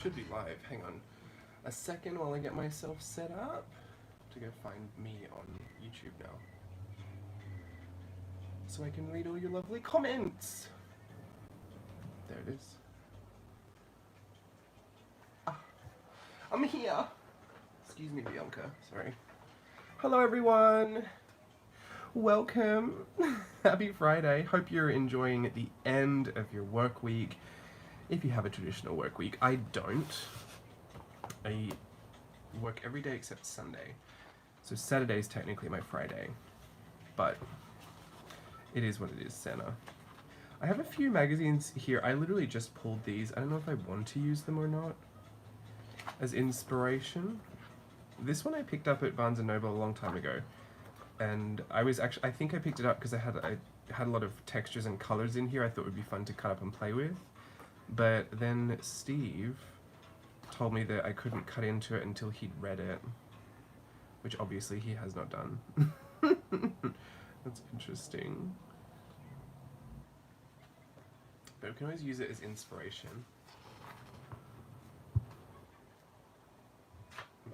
Should be live. Hang on a second while I get myself set up to go find me on YouTube now. So I can read all your lovely comments. There it is. Ah, I'm here. Excuse me, Bianca. Sorry. Hello, everyone. Welcome. Happy Friday. Hope you're enjoying the end of your work week. If you have a traditional work week, I don't. I work every day except Sunday. So Saturday is technically my Friday. But it is what it is, Santa. I have a few magazines here. I literally just pulled these. I don't know if I want to use them or not as inspiration. This one I picked up at Barnes & Noble a long time ago. And I think I picked it up because I had a lot of textures and colors in here I thought would be fun to cut up and play with. But then Steve told me that I couldn't cut into it until he'd read it, which obviously he has not done. That's interesting. But we can always use it as inspiration.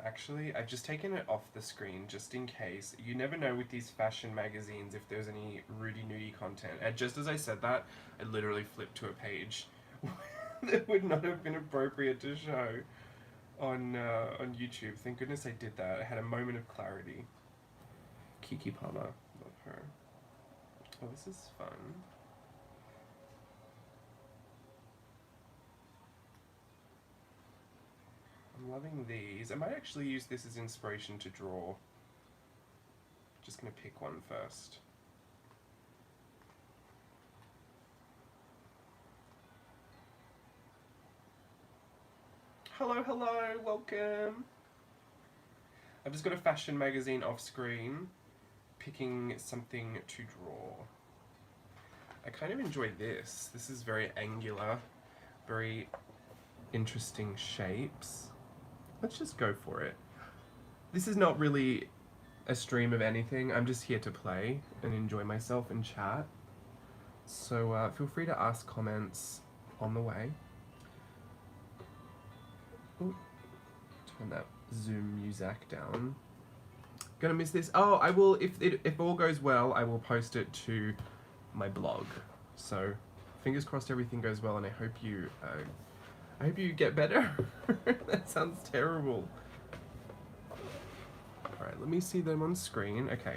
I've just taken it off the screen just in case. You never know with these fashion magazines if there's any Rudy-nudie content. And just as I said that, I literally flipped to a page that would not have been appropriate to show on YouTube. Thank goodness I did that. I had a moment of clarity. Kiki Palmer, love her. Oh, this is fun. I'm loving these. I might actually use this as inspiration to draw. Just gonna pick one first. Hello, hello, welcome. I've just got a fashion magazine off screen, picking something to draw. I kind of enjoy this. This is very angular, very interesting shapes. Let's just go for it. This is not really a stream of anything. I'm just here to play and enjoy myself and chat. So feel free to ask comments on the way. Ooh, turn that Zoom music down. Gonna miss this. Oh, I will, if all goes well, I will post it to my blog. So fingers crossed everything goes well, and I hope you get better. That sounds terrible. Alright, let me see them on screen. Okay.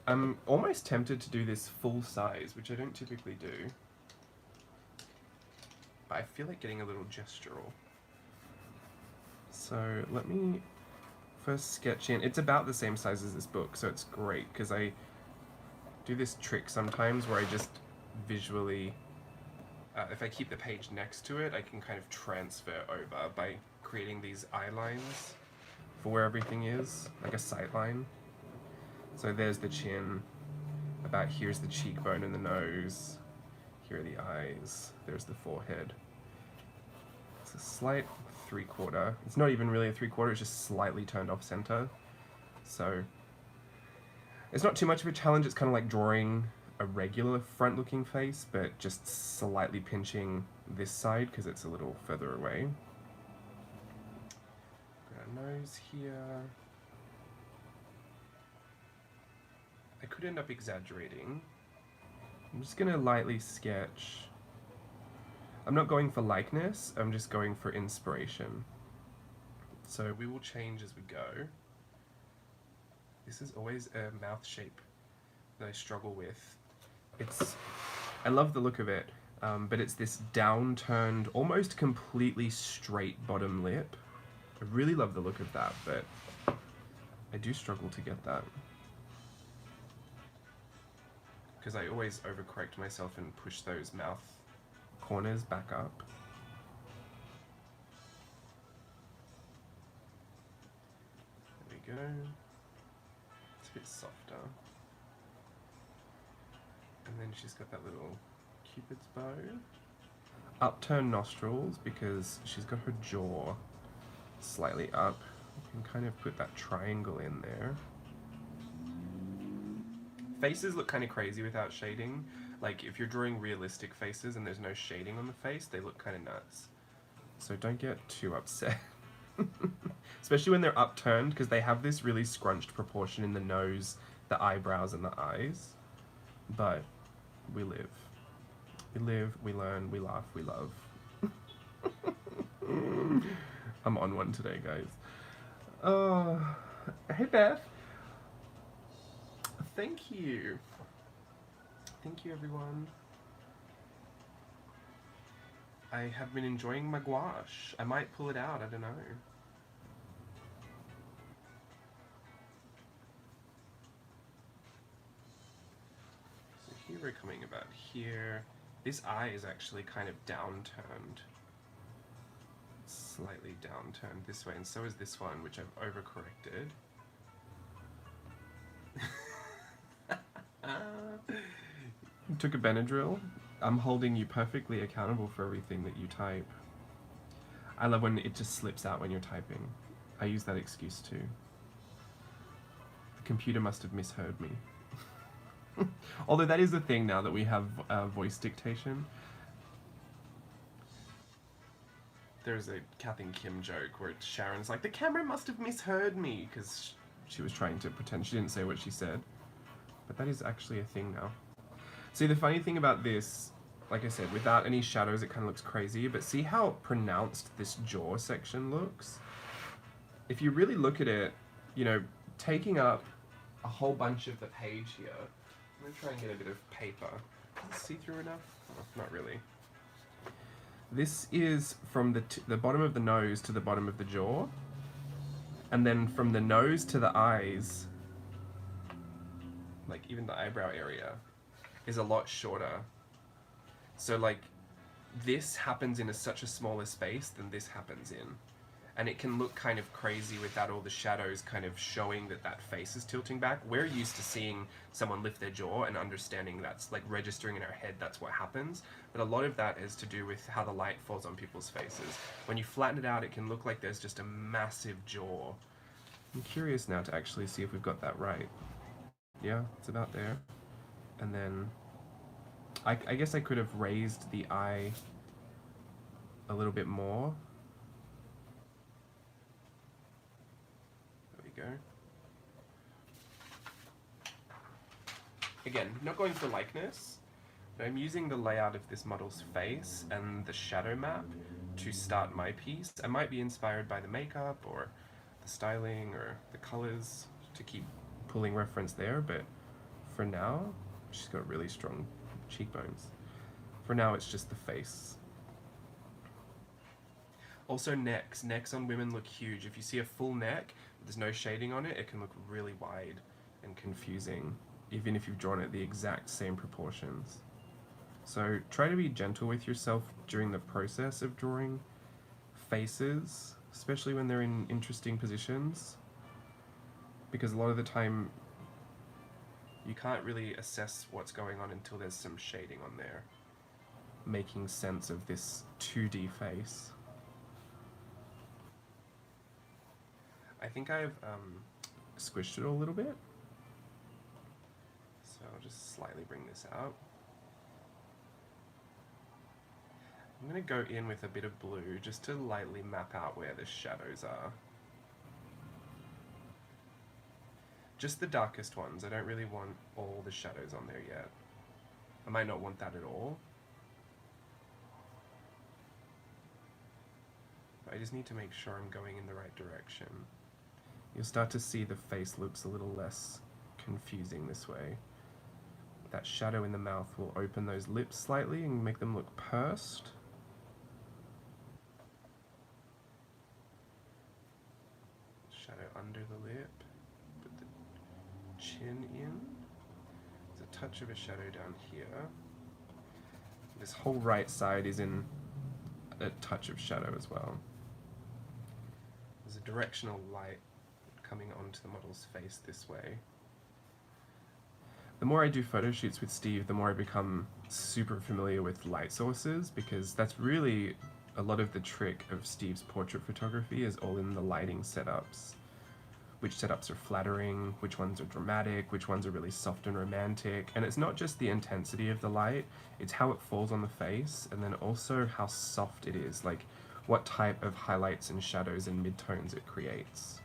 I'm almost tempted to do this full size, which I don't typically do. But I feel like getting a little gestural. So let me first sketch in. It's about the same size as this book, so it's great, because I do this trick sometimes where I just visually, if I keep the page next to it, I can kind of transfer over by creating these eye lines for where everything is, like a sight line. So there's the chin, about here's the cheekbone and the nose, here are the eyes, there's the forehead. It's a slight 3/4. It's not even really a 3/4, it's just slightly turned off center. So it's not too much of a challenge. It's kind of like drawing a regular front looking face, but just slightly pinching this side because it's a little further away. Got a nose here. I could end up exaggerating. I'm just gonna lightly sketch. I'm not going for likeness, I'm just going for inspiration. So we will change as we go. This is always a mouth shape that I struggle with. I love the look of it, but it's this downturned, almost completely straight bottom lip. I really love the look of that, but I do struggle to get that. Because I always overcorrect myself and push those mouth corners back up. There we go. It's a bit softer. And then she's got that little cupid's bow. Upturned nostrils because she's got her jaw slightly up. You can kind of put that triangle in there. Faces look kind of crazy without shading. Like if you're drawing realistic faces and there's no shading on the face, they look kind of nuts. So don't get too upset. Especially when they're upturned, because they have this really scrunched proportion in the nose, the eyebrows, and the eyes. But we live. We live, we learn, we laugh, we love. I'm on one today, guys. Oh, hey Beth. Thank you. Thank you, everyone. I have been enjoying my gouache. I might pull it out, I don't know. So here we're coming about here. This eye is actually kind of downturned. Slightly downturned this way, and so is this one, which I've overcorrected. You took a Benadryl? I'm holding you perfectly accountable for everything that you type. I love when it just slips out when you're typing. I use that excuse too. The computer must have misheard me. Although that is the thing now that we have voice dictation. There's a Kath and Kim joke where Sharon's like, the camera must have misheard me, because she was trying to pretend she didn't say what she said. But that is actually a thing now. See, the funny thing about this, like I said, without any shadows it kind of looks crazy, but see how pronounced this jaw section looks? If you really look at it, you know, taking up a whole bunch of the page here, I'm going to try and get a bit of paper. Is it see-through enough? Oh, not really. This is from the bottom of the nose to the bottom of the jaw, and then from the nose to the eyes, like even the eyebrow area, is a lot shorter. So like this happens in such a smaller space than this happens in. And it can look kind of crazy without all the shadows kind of showing that that face is tilting back. We're used to seeing someone lift their jaw and understanding that's like registering in our head that's what happens. But a lot of that is to do with how the light falls on people's faces. When you flatten it out, it can look like there's just a massive jaw. I'm curious now to actually see if we've got that right. Yeah, it's about there. And then I guess I could have raised the eye a little bit more. There we go. Again, not going for likeness, but I'm using the layout of this model's face and the shadow map to start my piece. I might be inspired by the makeup or the styling or the colors to keep pulling reference there, but for now, she's got really strong cheekbones. For now, it's just the face. Also necks. Necks on women look huge. If you see a full neck, but there's no shading on it, it can look really wide and confusing, even if you've drawn it the exact same proportions. So try to be gentle with yourself during the process of drawing faces, especially when they're in interesting positions, because a lot of the time you can't really assess what's going on until there's some shading on there, making sense of this 2D face. I think I've squished it a little bit, so I'll just slightly bring this out. I'm going to go in with a bit of blue just to lightly map out where the shadows are. Just the darkest ones. I don't really want all the shadows on there yet. I might not want that at all. But I just need to make sure I'm going in the right direction. You'll start to see the face looks a little less confusing this way. That shadow in the mouth will open those lips slightly and make them look pursed. Shadow under the lip. Put the chin in. There's a touch of a shadow down here. This whole right side is in a touch of shadow as well. There's a directional light coming onto the model's face this way. The more I do photo shoots with Steve, the more I become super familiar with light sources, because that's really a lot of the trick of Steve's portrait photography is all in the lighting setups. Which setups are flattering, which ones are dramatic, which ones are really soft and romantic. And it's not just the intensity of the light, it's how it falls on the face, and then also how soft it is. Like, what type of highlights and shadows and midtones it creates.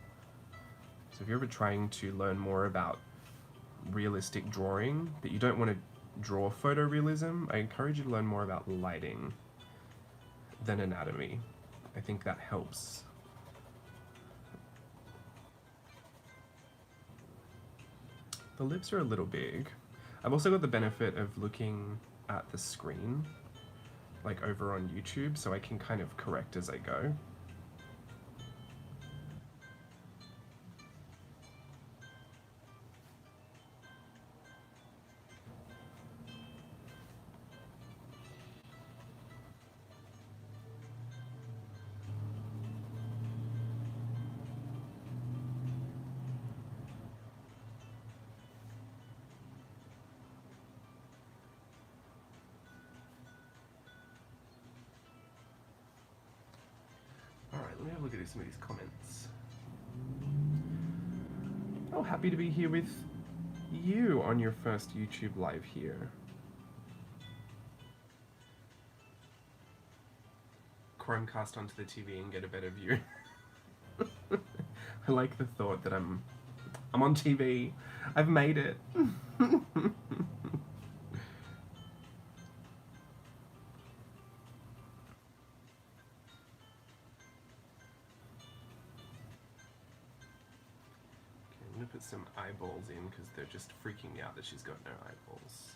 So if you're ever trying to learn more about realistic drawing, but you don't want to draw photorealism, I encourage you to learn more about lighting than anatomy. I think that helps. The lips are a little big. I've also got the benefit of looking at the screen, like over on YouTube, so I can kind of correct as I go. Alright, let me have a look at some of these comments. Oh, happy to be here with you on your first YouTube live here. Chromecast onto the TV and get a better view. I like the thought that I'm on TV. I've made it. I'm gonna put some eyeballs in because they're just freaking me out that she's got no eyeballs.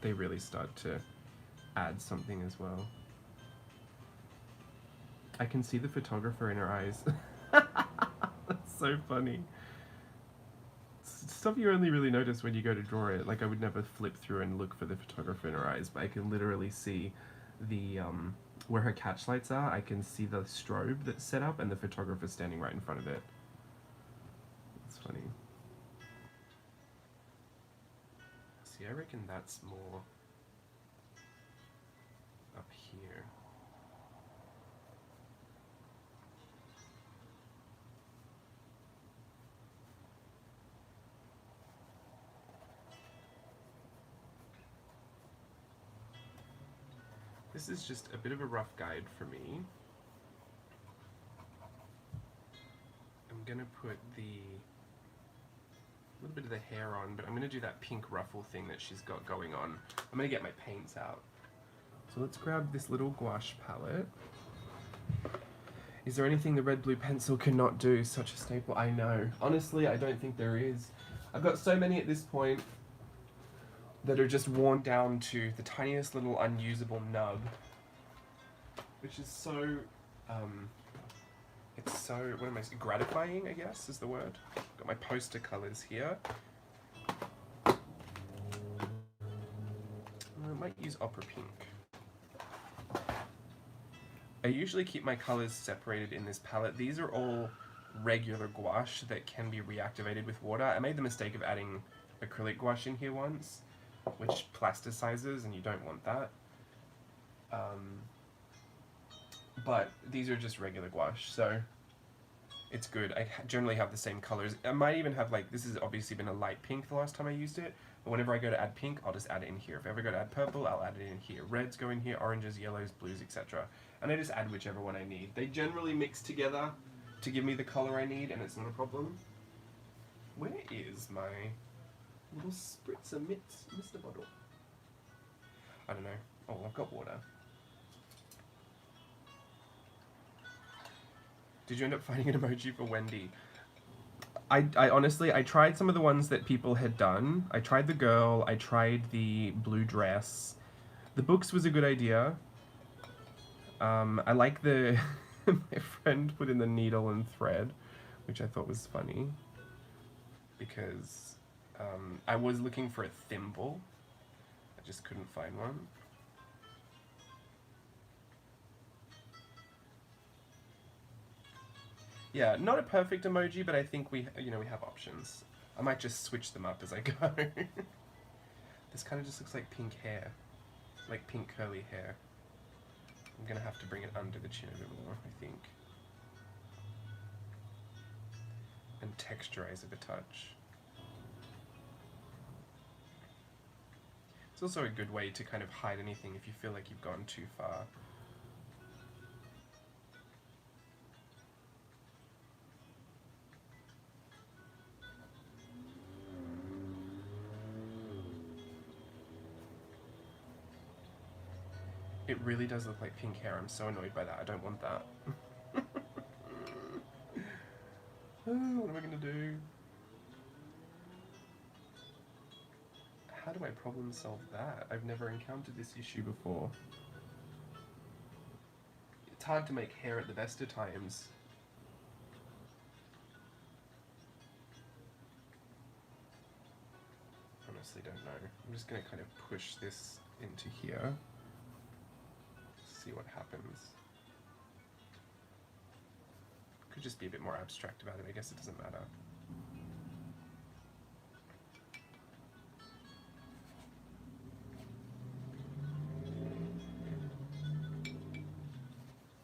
They really start to add something as well. I can see the photographer in her eyes. That's so funny. Stuff you only really notice when you go to draw it. Like I would never flip through and look for the photographer in her eyes, but I can literally see the where her catch lights are. I can see the strobe that's set up and the photographer standing right in front of it. It's funny. See, I reckon that's more up here. This is just a bit of a rough guide for me. I'm gonna put the little bit of the hair on, but I'm gonna do that pink ruffle thing that she's got going on. I'm gonna get my paints out. So let's grab this little gouache palette. Is there anything the red blue pencil cannot do? Such a staple. I know. Honestly, I don't think there is. I've got so many at this point that are just worn down to the tiniest little unusable nub, which is so, it's so, what am I saying, gratifying, I guess, is the word. Got my poster colours here. I might use Opera Pink. I usually keep my colours separated in this palette. These are all regular gouache that can be reactivated with water. I made the mistake of adding acrylic gouache in here once, which plasticizes, and you don't want that. But these are just regular gouache, so it's good. I generally have the same colors. I might even have, like, this has obviously been a light pink the last time I used it, but whenever I go to add pink, I'll just add it in here. If I ever go to add purple, I'll add it in here. Reds go in here, oranges, yellows, blues, etc. And I just add whichever one I need. They generally mix together to give me the color I need, and it's not a problem. Where is my little spritzer Mr. Bottle? I don't know. Oh, I've got water. Did you end up finding an emoji for Wendy? I honestly, I tried some of the ones that people had done. I tried the girl, I tried the blue dress. The books was a good idea. I like the, my friend put in the needle and thread, which I thought was funny. Because I was looking for a thimble. I just couldn't find one. Yeah, not a perfect emoji, but I think we have options. I might just switch them up as I go. This kind of just looks like pink hair. Like pink curly hair. I'm gonna have to bring it under the chin a bit more, I think. And texturize it a touch. It's also a good way to kind of hide anything if you feel like you've gone too far. It really does look like pink hair. I'm so annoyed by that. I don't want that. What am I gonna do? How do I problem solve that? I've never encountered this issue before. It's hard to make hair at the best of times. Honestly don't know. I'm just gonna kind of push this into here. See what happens. Could just be a bit more abstract about it. I guess it doesn't matter.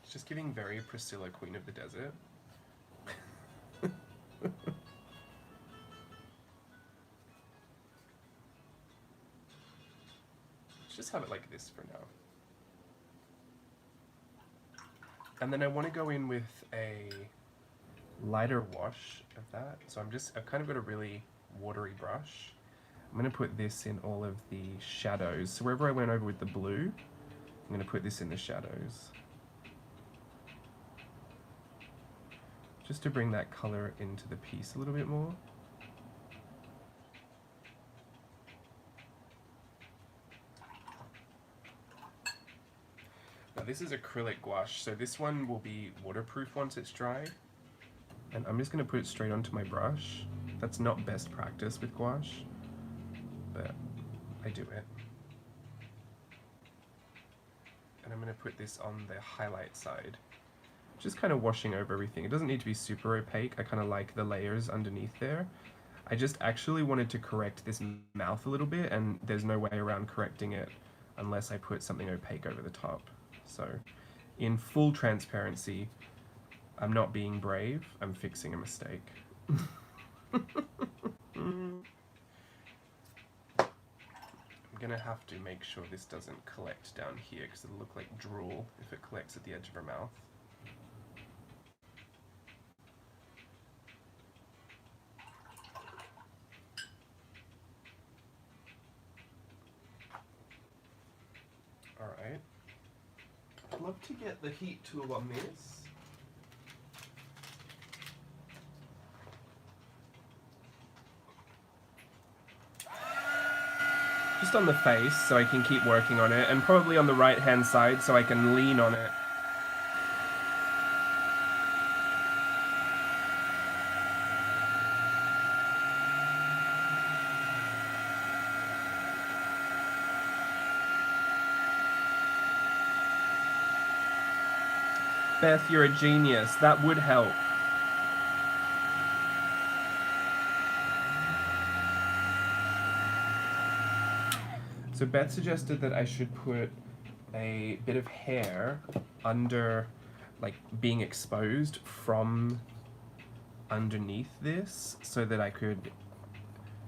It's just giving very Priscilla, Queen of the Desert. Let's just have it like this for now. And then I want to go in with a lighter wash of that. So I've kind of got a really watery brush. I'm going to put this in all of the shadows. So wherever I went over with the blue, I'm going to put this in the shadows. Just to bring that color into the piece a little bit more. Now this is acrylic gouache, so this one will be waterproof once it's dry. And I'm just going to put it straight onto my brush. That's not best practice with gouache, but I do it. And I'm going to put this on the highlight side. Just kind of washing over everything. It doesn't need to be super opaque. I kind of like the layers underneath there. I just actually wanted to correct this mouth a little bit, and there's no way around correcting it unless I put something opaque over the top. So, in full transparency, I'm not being brave, I'm fixing a mistake. I'm gonna have to make sure this doesn't collect down here, because it'll look like drool if it collects at the edge of her mouth. Alright. I'd love to get the heat tool on this. Just on the face so I can keep working on it, and probably on the right hand side so I can lean on it. Beth, you're a genius. That would help. So Beth suggested that I should put a bit of hair under, like, being exposed from underneath this so that I could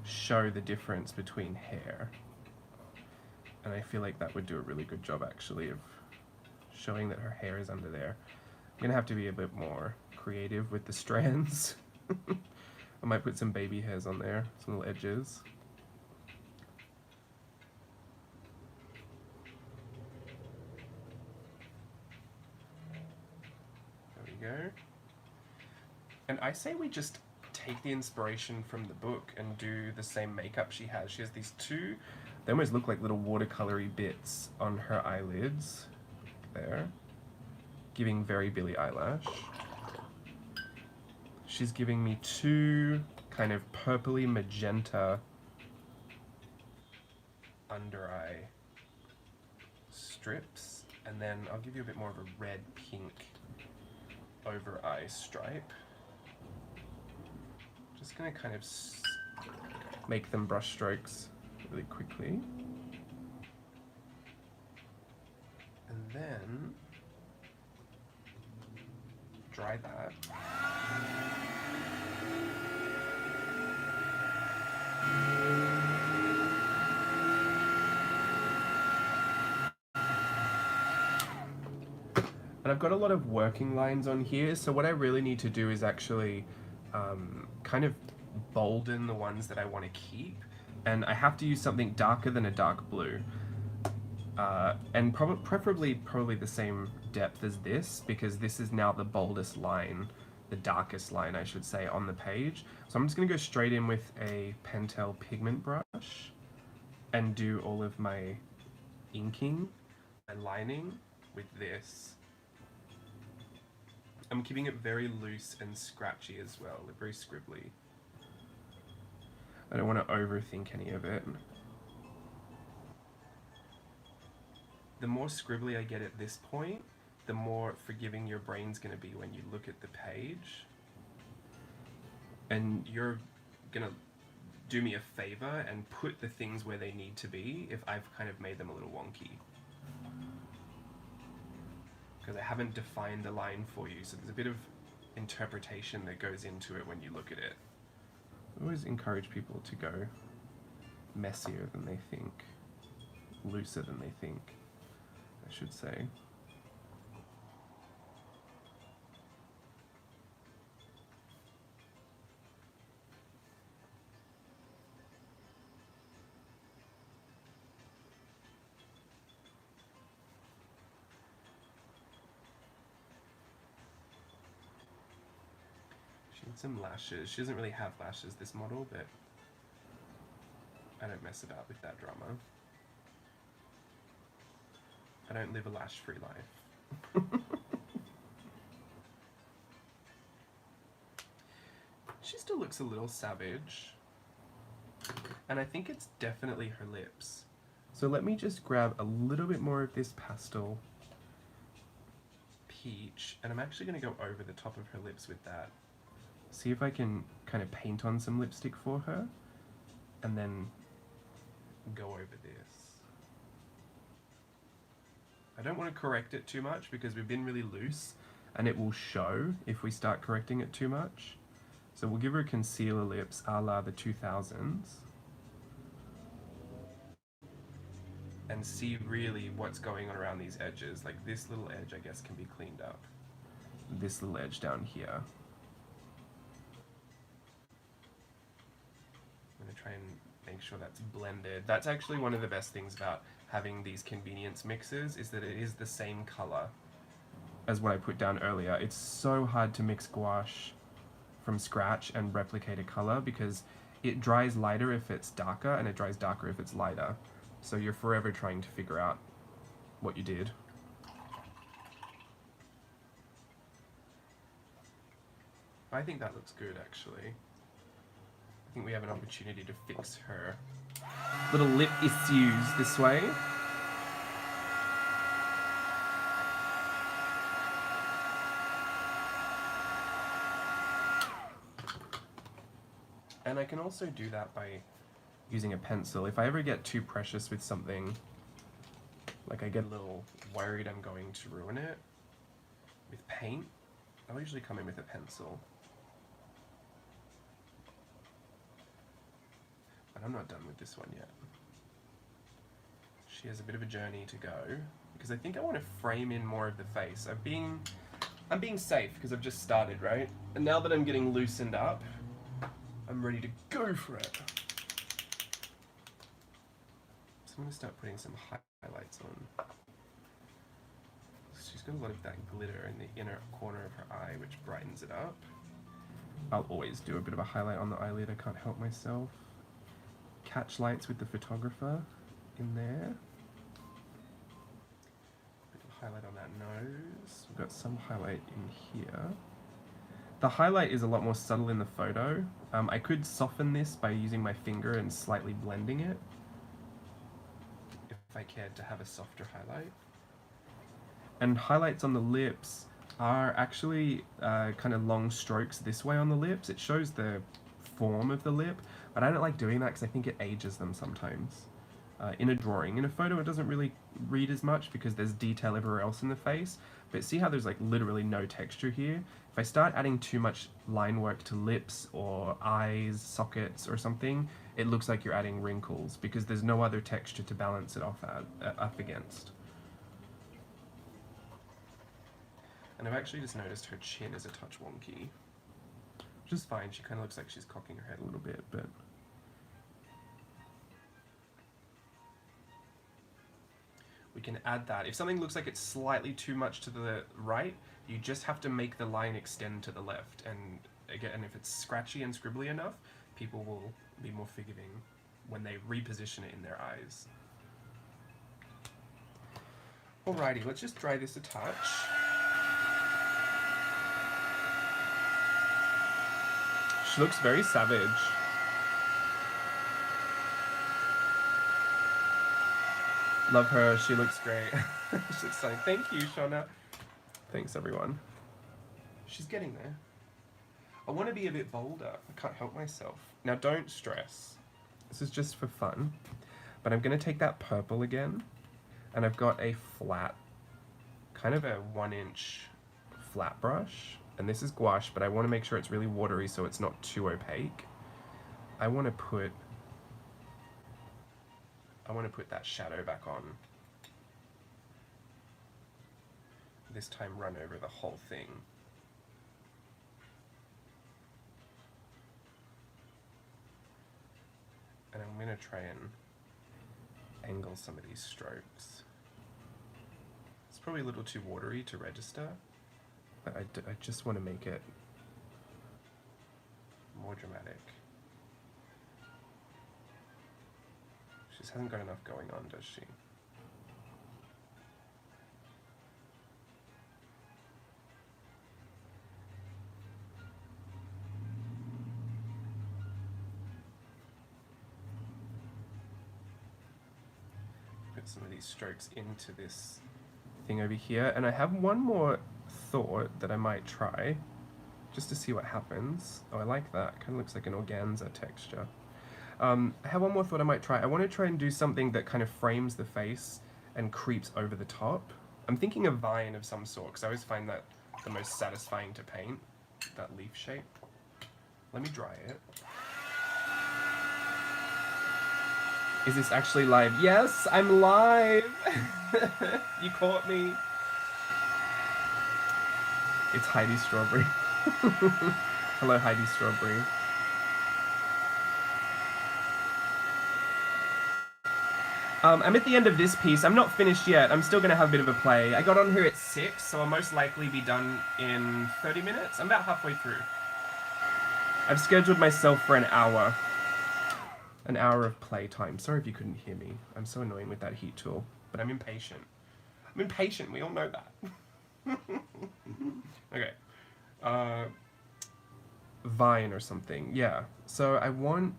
show the difference between hair. And I feel like that would do a really good job, actually, of showing that her hair is under there. I'm gonna have to be a bit more creative with the strands. I might put some baby hairs on there, some little edges. Go. And I say we just take the inspiration from the book and do the same makeup she has. She has these two, they almost look like little watercolory bits on her eyelids. There. Giving very Billie Eilish. She's giving me two kind of purpley magenta under eye strips. And then I'll give you a bit more of a red pink over eye stripe. Just gonna kind of make them brush strokes really quickly. And then dry that. And I've got a lot of working lines on here, so what I really need to do is actually kind of bolden the ones that I want to keep. And I have to use something darker than a dark blue. And preferably probably the same depth as this, because this is now the boldest line, the darkest line I should say, on the page. So I'm just going to go straight in with a Pentel pigment brush and do all of my inking and lining with this. I'm keeping it very loose and scratchy as well, very scribbly. I don't want to overthink any of it. The more scribbly I get at this point, the more forgiving your brain's going to be when you look at the page. And you're going to do me a favor and put the things where they need to be if I've kind of made them a little wonky. Because I haven't defined the line for you, so there's a bit of interpretation that goes into it when you look at it. I always encourage people to go messier than they think, looser than they think, I should say. She needs some lashes. She doesn't really have lashes, this model, but I don't mess about with that drama. I don't live a lash-free life. She still looks a little savage. And I think it's definitely her lips. So let me just grab a little bit more of this pastel peach, and I'm actually going to go over the top of her lips with that. See if I can kind of paint on some lipstick for her, and then go over this. I don't want to correct it too much because we've been really loose and it will show if we start correcting it too much. So we'll give her concealer lips a la the 2000s and see really what's going on around these edges. Like this little edge, I guess, can be cleaned up. This little edge down here. I'm going to try and make sure that's blended. That's actually one of the best things about having these convenience mixes, is that it is the same color as what I put down earlier. It's so hard to mix gouache from scratch and replicate a color because it dries lighter if it's darker and it dries darker if it's lighter. So you're forever trying to figure out what you did. I think that looks good, actually. I think we have an opportunity to fix her little lip issues this way. And I can also do that by using a pencil. If I ever get too precious with something, like I get a little worried I'm going to ruin it with paint, I'll usually come in with a pencil. But I'm not done with this one yet. She has a bit of a journey to go, because I think I want to frame in more of the face. I'm being safe because I've just started, right? And now that I'm getting loosened up, I'm ready to go for it. So I'm going to start putting some highlights on. She's got a lot of that glitter in the inner corner of her eye, which brightens it up. I'll always do a bit of a highlight on the eyelid, I can't help myself. Catch lights with the photographer in there. A little highlight on that nose. We've got some highlight in here. The highlight is a lot more subtle in the photo. I could soften this by using my finger and slightly blending it, if I cared to have a softer highlight. And highlights on the lips are actually kind of long strokes this way on the lips. It shows the form of the lip, but I don't like doing that because I think it ages them sometimes. In a drawing. In a photo it doesn't really read as much because there's detail everywhere else in the face, but see how there's like literally no texture here? If I start adding too much line work to lips or eyes, sockets or something, it looks like you're adding wrinkles because there's no other texture to balance it off up against. And I've actually just noticed her chin is a touch wonky, which is fine. She kind of looks like she's cocking her head a little bit, but we can add that. If something looks like it's slightly too much to the right, you just have to make the line extend to the left. And again, if it's scratchy and scribbly enough, people will be more forgiving when they reposition it in their eyes. Alrighty, let's just dry this a touch. She looks very savage. Love her, she looks great. She looks stunning. Thank you, Shauna. Thanks, everyone. She's getting there. I want to be a bit bolder. I can't help myself. Now, don't stress. This is just for fun. But I'm going to take that purple again. And I've got a flat, kind of a 1-inch flat brush. And this is gouache, but I want to make sure it's really watery so it's not too opaque. I want to put that shadow back on. This time run over the whole thing. And I'm going to try and angle some of these strokes. It's probably a little too watery to register, but I just want to make it more dramatic. She just hasn't got enough going on, does she? Put some of these strokes into this thing over here, and I have one more thought that I might try just to see what happens. Oh, I like that. Kind of looks like an organza texture. I have one more thought I might try. I want to try and do something that kind of frames the face and creeps over the top. I'm thinking a vine of some sort, because I always find that the most satisfying to paint, that leaf shape. Let me dry it. Is this actually live? Yes, I'm live! You caught me. It's Heidi Strawberry. Hello, Heidi Strawberry. I'm at the end of this piece. I'm not finished yet. I'm still going to have a bit of a play. I got on here at 6, so I'll most likely be done in 30 minutes. I'm about halfway through. I've scheduled myself for an hour. An hour of playtime. Sorry if you couldn't hear me. I'm so annoying with that heat tool. But I'm impatient. I'm impatient. We all know that. Okay. Vine or something. Yeah. So I want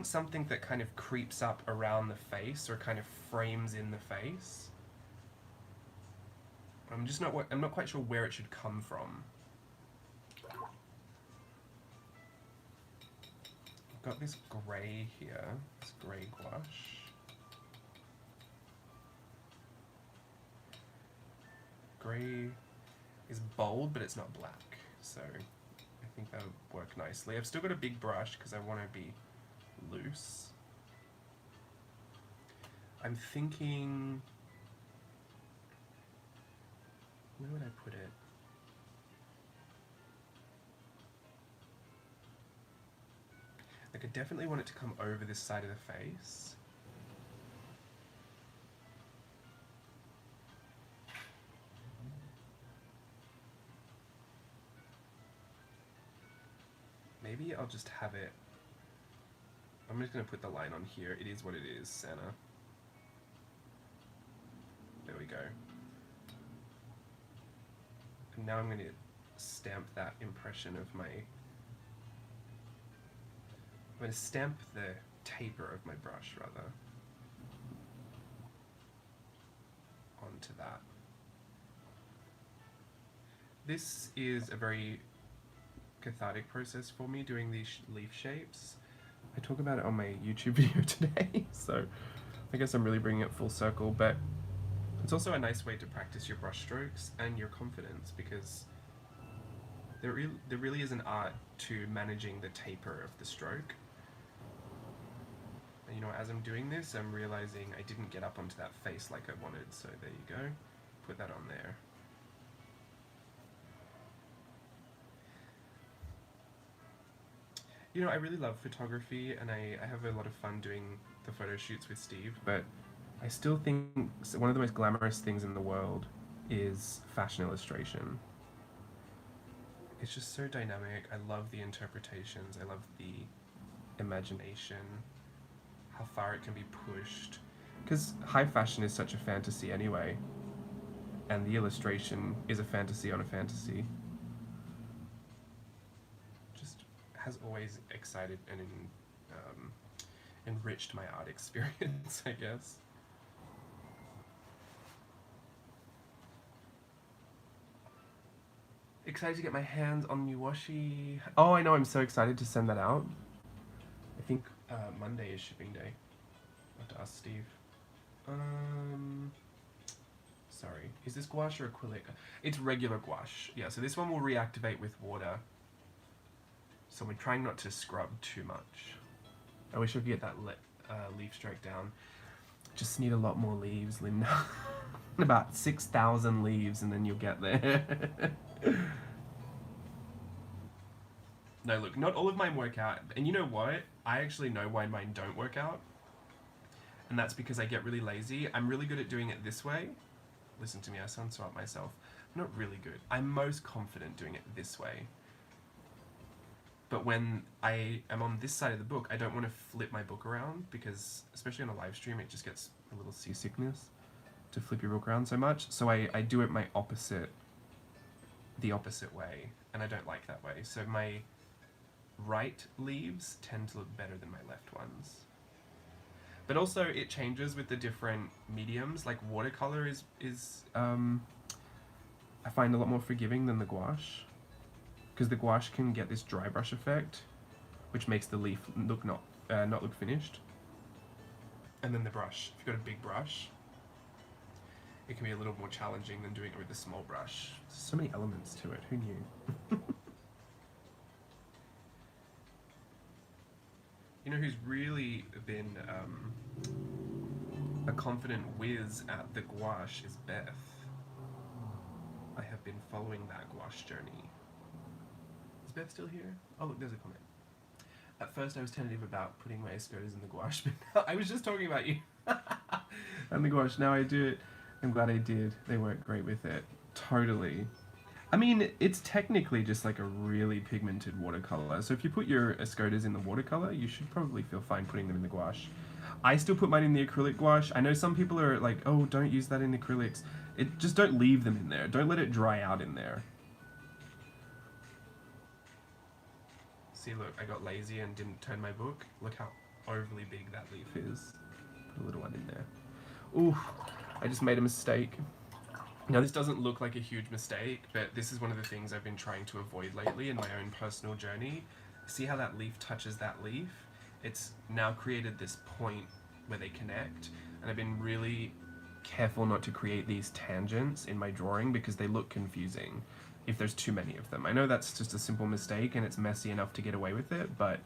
something that kind of creeps up around the face or kind of frames in the face. I'm not quite sure where it should come from. I've got this grey here, this grey gouache. Grey is bold, but it's not black, so I think that would work nicely. I've still got a big brush because I want to be loose. I'm thinking, where would I put it? Like, I definitely want it to come over this side of the face. Maybe I'll just have it. I'm just going to put the line on here. It is what it is, Santa. There we go. And now I'm going to stamp that impression of my... I'm going to stamp the taper of my brush, rather, onto that. This is a very cathartic process for me, doing these leaf shapes. I talk about it on my YouTube video today, so I guess I'm really bringing it full circle, but it's also a nice way to practice your brush strokes and your confidence, because there really is an art to managing the taper of the stroke. And, you know, as I'm doing this, I'm realizing I didn't get up onto that face like I wanted, so there you go. Put that on there. You know, I really love photography, and I have a lot of fun doing the photo shoots with Steve, but I still think one of the most glamorous things in the world is fashion illustration. It's just so dynamic. I love the interpretations. I love the imagination, how far it can be pushed. Because high fashion is such a fantasy anyway, and the illustration is a fantasy on a fantasy. Just has always excited and um, enriched my art experience, I guess. Excited to get my hands on new washi. Oh, I know, I'm so excited to send that out. I think Monday is shipping day. I have to ask Steve. Sorry. Is this gouache or acrylic? It's regular gouache. Yeah, so this one will reactivate with water. So we're trying not to scrub too much. I wish I could get that leaf stroke down. Just need a lot more leaves, Linda. About 6,000 leaves and then you'll get there. No, look, not all of mine work out. And you know what? I actually know why mine don't work out. And that's because I get really lazy. I'm really good at doing it this way. Listen to me, I sound so up myself. I'm not really good. I'm most confident doing it this way. But when I am on this side of the book, I don't want to flip my book around because, especially on a live stream, it just gets a little seasickness to flip your book around so much. So I do it the opposite way, and I don't like that way. So my right leaves tend to look better than my left ones. But also it changes with the different mediums. Like watercolor is I find a lot more forgiving than the gouache, because the gouache can get this dry brush effect, which makes the leaf look not look finished. And then the brush, if you've got a big brush, it can be a little more challenging than doing it with a small brush. There's so many elements to it. Who knew? You know who's really been a confident whiz at the gouache is Beth. I have been following that gouache journey. Is Beth still here? Oh look, there's a comment. At first I was tentative about putting my escodas in the gouache, but I was just talking about you. And the gouache, now I do it. I'm glad I did. They work great with it. Totally. I mean, it's technically just like a really pigmented watercolor. So if you put your escodas in the watercolor, you should probably feel fine putting them in the gouache. I still put mine in the acrylic gouache. I know some people are like, oh, don't use that in acrylics. Just don't leave them in there. Don't let it dry out in there. See, look, I got lazy and didn't turn my book. Look how overly big that leaf is. Put a little one in there. Ooh, I just made a mistake. Now this doesn't look like a huge mistake, but this is one of the things I've been trying to avoid lately in my own personal journey. See how that leaf touches that leaf? It's now created this point where they connect, and I've been really careful not to create these tangents in my drawing because they look confusing if there's too many of them. I know that's just a simple mistake and it's messy enough to get away with it, but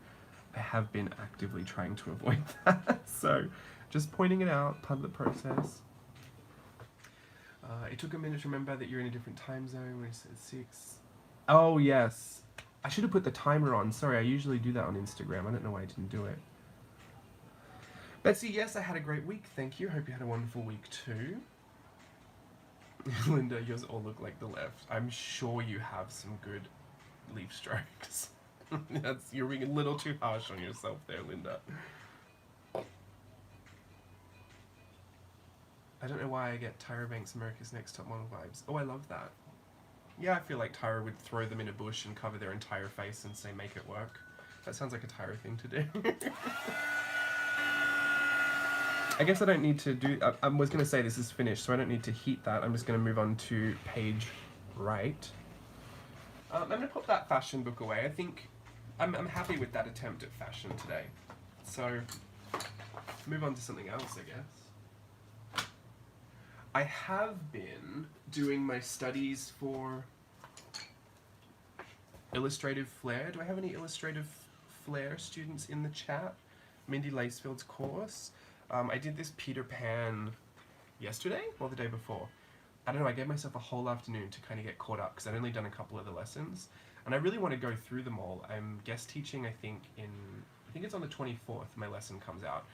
I have been actively trying to avoid that. So just pointing it out, part of the process. It took a minute to remember that you're in a different time zone when you said 6. Oh, yes. I should have put the timer on. Sorry, I usually do that on Instagram. I don't know why I didn't do it. Betsy, yes, I had a great week. Thank you. Hope you had a wonderful week too. Linda, yours all look like the left. I'm sure you have some good leaf strokes. You're being a little too harsh on yourself there, Linda. I don't know why I get Tyra Banks' America's Next Top Model vibes. Oh, I love that. Yeah, I feel like Tyra would throw them in a bush and cover their entire face and say, make it work. That sounds like a Tyra thing to do. I guess I don't need to do... I was going to say this is finished, so I don't need to heat that. I'm just going to move on to page right. I'm going to put that fashion book away. I think I'm happy with that attempt at fashion today. So, move on to something else, I guess. I have been doing my studies for illustrative flair. Do I have any illustrative flair students in the chat? Mindy Lacefield's course. I did this Peter Pan yesterday or the day before. I don't know, I gave myself a whole afternoon to kind of get caught up because I'd only done a couple of the lessons. And I really want to go through them all. I'm guest teaching, I think it's on the 24th my lesson comes out.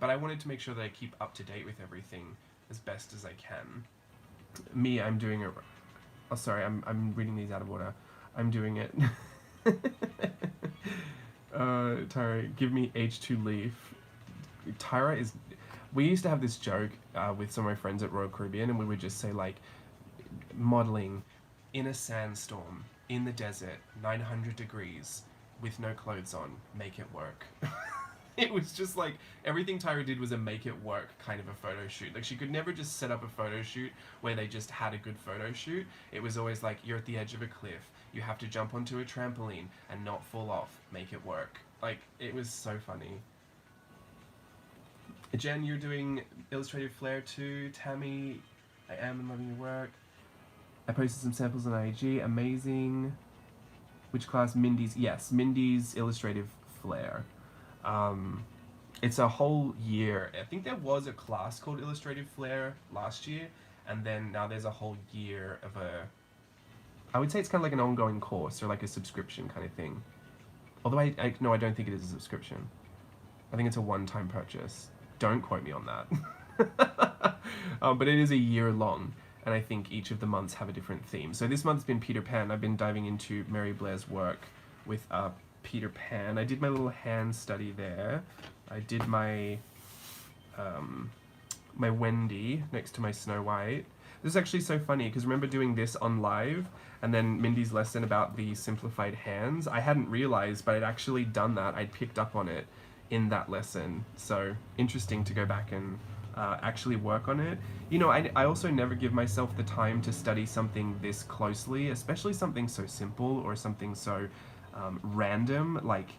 But I wanted to make sure that I keep up to date with everything as best as I can. Me, I'm doing it. Oh, sorry, I'm reading these out of order. I'm doing it. Tyra, give me H2 Leaf. Tyra is. We used to have this joke with some of my friends at Royal Caribbean, and we would just say, like, modeling in a sandstorm, in the desert, 900 degrees, with no clothes on, make it work. It was just like everything Tyra did was a make it work kind of a photo shoot. Like she could never just set up a photo shoot where they just had a good photo shoot. It was always like you're at the edge of a cliff, you have to jump onto a trampoline and not fall off, make it work. Like it was so funny. Jen, you're doing illustrative flair too. Tammy, I am loving your work. I posted some samples on IG. Amazing. Which class? Mindy's. Yes, Mindy's illustrative flair. It's a whole year. I think there was a class called Illustrative Flair last year, and then now there's a whole year of a. I would say it's kind of like an ongoing course or like a subscription kind of thing. Although I don't think it is a subscription. I think it's a one-time purchase. Don't quote me on that. But it is a year long, and I think each of the months have a different theme. So this month's been Peter Pan. I've been diving into Mary Blair's work with Peter Pan. I did my little hand study there. I did my my Wendy next to my Snow White. This is actually so funny because remember doing this on live and then Mindy's lesson about the simplified hands. I hadn't realized, but I'd actually done that. I'd picked up on it in that lesson. So interesting to go back and actually work on it. You know, I also never give myself the time to study something this closely, especially something so simple or something so random, like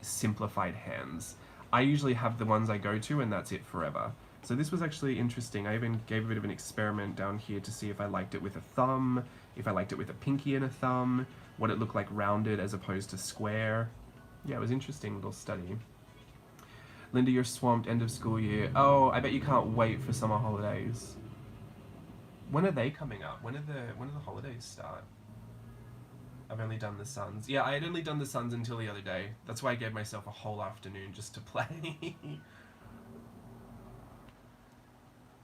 simplified hands. I usually have the ones I go to and that's it forever. So this was actually interesting. I even gave a bit of an experiment down here to see if I liked it with a thumb, if I liked it with a pinky and a thumb, what it looked like rounded as opposed to square. Yeah, it was interesting little study. Linda, you're swamped, end of school year. Oh, I bet you can't wait for summer holidays. When are they coming up? When do the holidays start? I've only done the Suns. Yeah, I had only done the Suns until the other day. That's why I gave myself a whole afternoon just to play.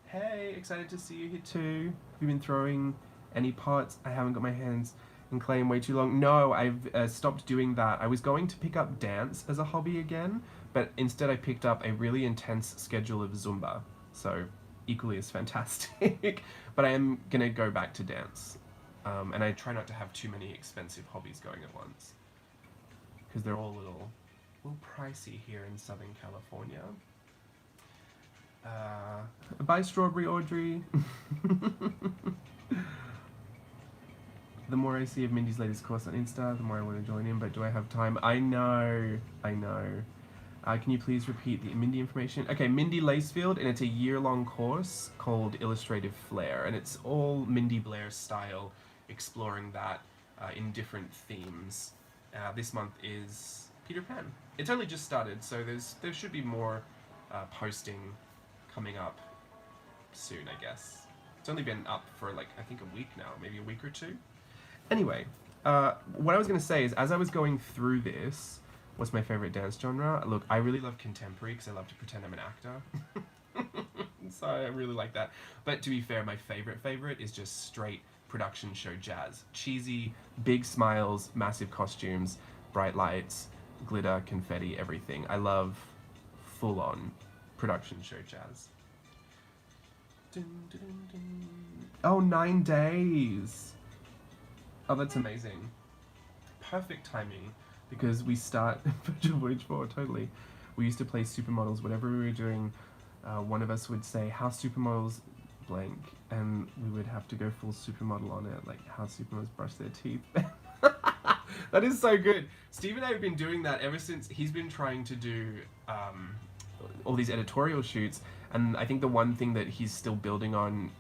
Hey, excited to see you here too. Have you been throwing any pots? I haven't got my hands in clay in way too long. No, I've stopped doing that. I was going to pick up dance as a hobby again, but instead I picked up a really intense schedule of Zumba. So, equally as fantastic. But I am going to go back to dance. And I try not to have too many expensive hobbies going at once. Because they're all a little pricey here in Southern California. Bye, Strawberry Audrey. The more I see of Mindy's latest course on Insta, the more I want to join in, but do I have time? I know. Can you please repeat the Mindy information? Okay, Mindy Lacefield, and it's a year-long course called Illustrative Flair, and it's all Mindy Blair style, exploring that in different themes. This month is Peter Pan. It's only just started, so there should be more posting coming up soon, I guess. It's only been up for like, I think a week now, maybe a week or two. Anyway, what I was going to say is, as I was going through this, what's my favorite dance genre? Look, I really love contemporary because I love to pretend I'm an actor. So I really like that. But to be fair, my favorite is just straight production show jazz. Cheesy, big smiles, massive costumes, bright lights, glitter, confetti, everything. I love full-on production show jazz. Dun, dun, dun, dun. Oh, 9 days! Oh, that's amazing. Perfect timing, because we start Virtual Voyage 4, totally. We used to play supermodels, whatever we were doing, one of us would say, how supermodels blank, and we would have to go full supermodel on it, like how supermodels brush their teeth. That is so good. Steve and I have been doing that ever since he's been trying to do all these editorial shoots, and I think the one thing that he's still building on,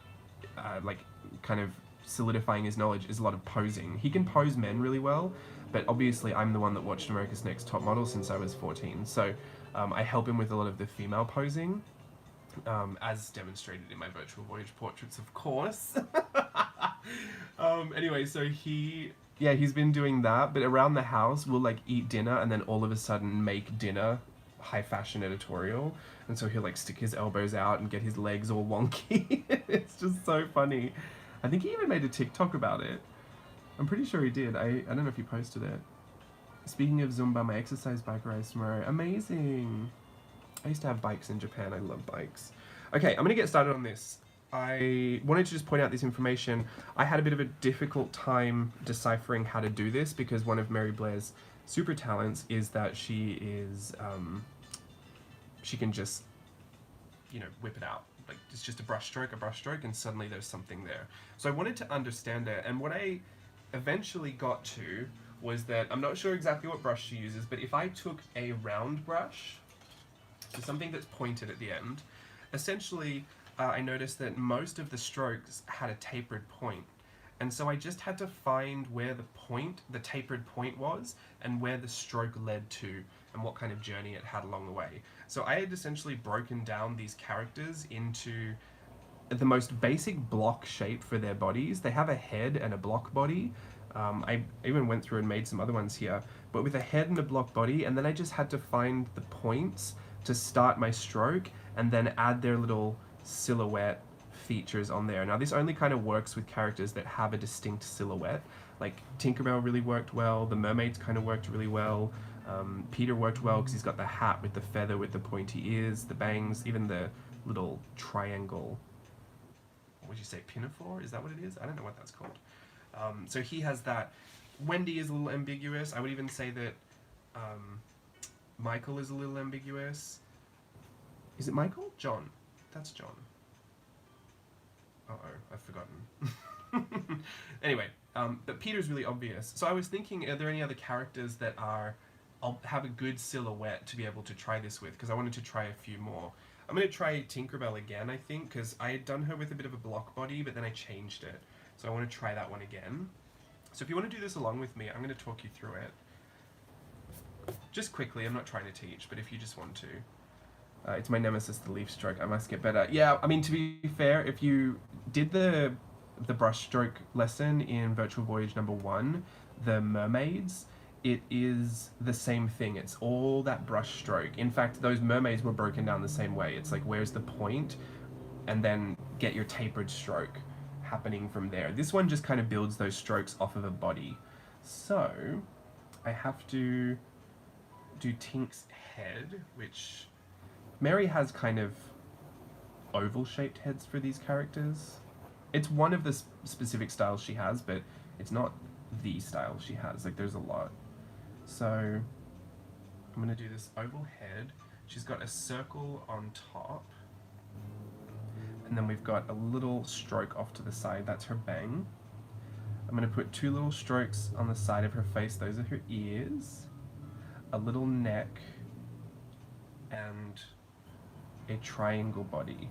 like kind of solidifying his knowledge, is a lot of posing. He can pose men really well, but obviously I'm the one that watched America's Next Top Model since I was 14, so I help him with a lot of the female posing, as demonstrated in my Virtual Voyage portraits, of course. Anyway, so he's been doing that, but around the house we'll like eat dinner and then all of a sudden make dinner high fashion editorial, and so he'll like stick his elbows out and get his legs all wonky. It's just so funny. I think he even made a TikTok about it. I'm pretty sure he did. I don't know if he posted it. Speaking of Zumba, my exercise bike rides tomorrow. Amazing. I used to have bikes in Japan. I love bikes. Okay, I'm going to get started on this. I wanted to just point out this information. I had a bit of a difficult time deciphering how to do this because one of Mary Blair's super talents is that she can just, whip it out. Like, it's just a brush stroke, and suddenly there's something there. So I wanted to understand it, and what I eventually got to was that I'm not sure exactly what brush she uses, but if I took a round brush, so something that's pointed at the end, essentially I noticed that most of the strokes had a tapered point. And so I just had to find where the tapered point was, and where the stroke led to, and what kind of journey it had along the way. So I had essentially broken down these characters into the most basic block shape for their bodies. They have a head and a block body. I even went through and made some other ones here, but with a head and a block body, and then I just had to find the points to start my stroke, and then add their little silhouette features on there. Now this only kind of works with characters that have a distinct silhouette. Like Tinkerbell really worked well, the mermaids kind of worked really well, Peter worked well because he's got the hat with the feather with the pointy ears, the bangs, even the little triangle, what would you say, pinafore? Is that what it is? I don't know what that's called. So he has that. Wendy is a little ambiguous. I would even say that Michael is a little ambiguous. Is it Michael? John. That's John. Uh-oh, I've forgotten. Anyway, but Peter's really obvious. So I was thinking, are there any other characters that I'll have a good silhouette to be able to try this with? Because I wanted to try a few more. I'm going to try Tinkerbell again, I think, because I had done her with a bit of a block body, but then I changed it. So I want to try that one again. So if you want to do this along with me, I'm going to talk you through it. Just quickly, I'm not trying to teach, but if you just want to. It's my nemesis, the leaf stroke. I must get better. Yeah, I mean, to be fair, if you did the brush stroke lesson in Virtual Voyage number 1, the mermaids, it is the same thing. It's all that brush stroke. In fact, those mermaids were broken down the same way. It's like, where's the point? And then get your tapered stroke happening from there. This one just kind of builds those strokes off of a body. So I have to do Tink's head, which Mary has kind of oval-shaped heads for these characters. It's one of the specific styles she has, but it's not the style she has. Like, there's a lot. So I'm going to do this oval head. She's got a circle on top. And then we've got a little stroke off to the side. That's her bang. I'm going to put 2 little strokes on the side of her face. Those are her ears. A little neck. And a triangle body.